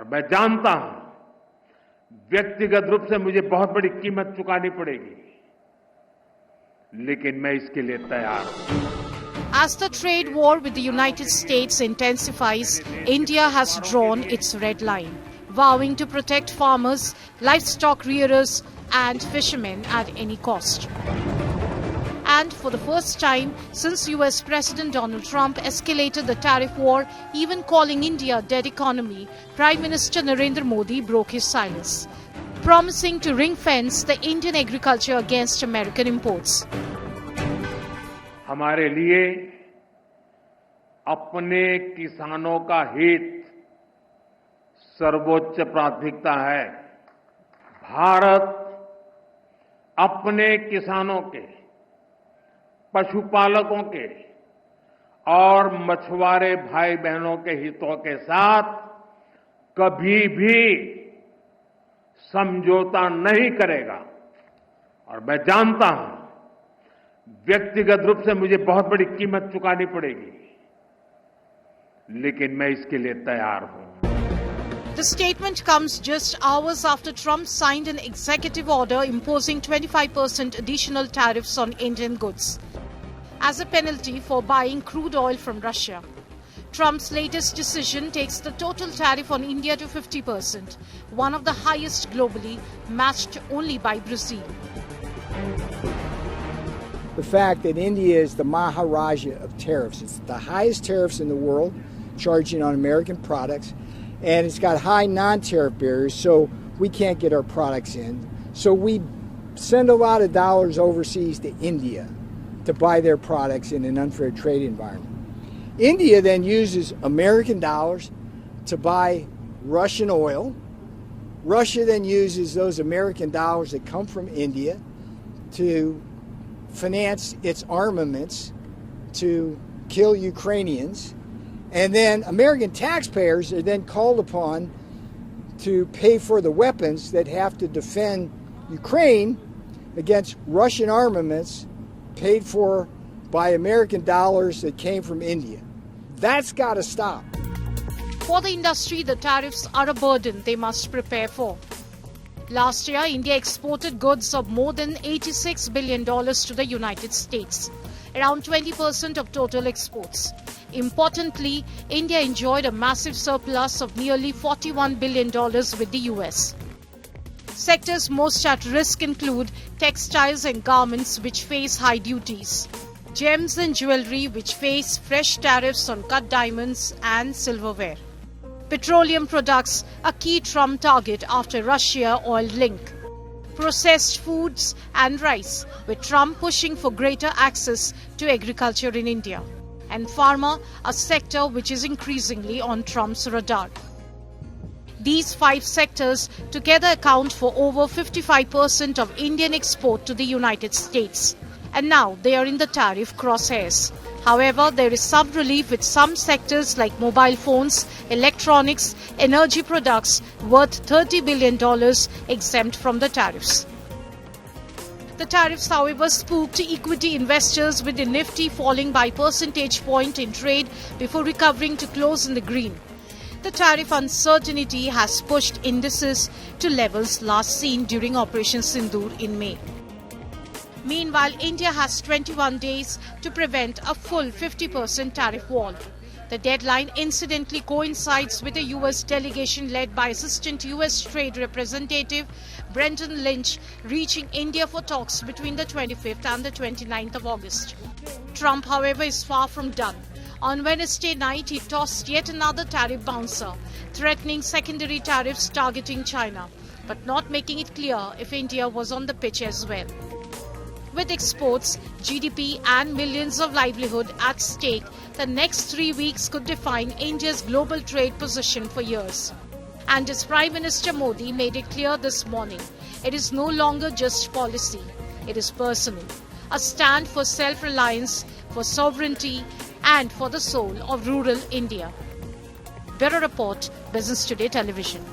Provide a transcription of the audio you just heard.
और मैं जानता हूं व्यक्तिगत रूप से मुझे बहुत बड़ी कीमत चुकानी पड़ेगी, लेकिन मैं इसके लिए तैयार हूं। As the trade war with the United States intensifies, India has drawn its red line, vowing to protect farmers, livestock rearers and fishermen at any cost. And for the first time since US President Donald Trump escalated the tariff war, even calling India a dead economy, Prime Minister Narendra Modi broke his silence, promising to ring-fence the Indian agriculture against American imports. हमारे लिए अपने किसानों का हित सर्वोच्च प्राथमिकता है। भारत अपने किसानों के, पशुपालकों के और मछुआरे भाई बहनों के हितों के साथ कभी भी समझौता नहीं करेगा। और मैं जानता हूं व्यक्तिगत रूप से मुझे बहुत बड़ी कीमत चुकानी पड़ेगी, लेकिन मैं इसके लिए तैयार हूं। The statement comes just hours after Trump signed an executive order imposing 25% additional tariffs on Indian goods as a penalty for buying crude oil from Russia. Trump's latest decision takes the total tariff on India to 50%, one of the highest globally, matched only by Brazil. The fact that India is the Maharaja of tariffs. It's the highest tariffs in the world, charging on American products, and it's got high non-tariff barriers, so we can't get our products in. So we send a lot of dollars overseas to India to buy their products in an unfair trade environment. India then uses American dollars to buy Russian oil. Russia then uses those American dollars that come from India to finance its armaments to kill Ukrainians. And then American taxpayers are then called upon to pay for the weapons that have to defend Ukraine against Russian armaments paid for by American dollars that came from India. That's got to stop. For the industry, the tariffs are a burden they must prepare for. Last year, India exported goods of more than $86 billion to the United States, around 20% of total exports. Importantly, India enjoyed a massive surplus of nearly $41 billion with the US. Sectors most at risk include textiles and garments, which face high duties, gems and jewellery, which face fresh tariffs on cut diamonds and silverware, petroleum products, a key Trump target after Russia oil link, processed foods and rice, with Trump pushing for greater access to agriculture in India, and pharma, a sector which is increasingly on Trump's radar. These 5 sectors together account for over 55% of Indian export to the United States, and now they are in the tariff crosshairs. However, there is some relief with some sectors like mobile phones, electronics, energy products worth $30 billion exempt from the tariffs. The tariffs, however, spooked equity investors, with the Nifty falling by percentage point in trade before recovering to close in the green. The tariff uncertainty has pushed indices to levels last seen during Operation Sindoor in May. Meanwhile, India has 21 days to prevent a full 50% tariff wall. The deadline incidentally coincides with a US delegation led by Assistant US Trade Representative Brendan Lynch reaching India for talks between the 25th and the 29th of August. Trump, however, is far from done. On Wednesday night, he tossed yet another tariff bouncer, threatening secondary tariffs targeting China, but not making it clear if India was on the pitch as well. With exports, GDP and millions of livelihood at stake, the next 3 weeks could define India's global trade position for years. And as Prime Minister Modi made it clear this morning, it is no longer just policy, it is personal. A stand for self-reliance, for sovereignty, and for the soul of rural India. Bureau Report, Business Today Television.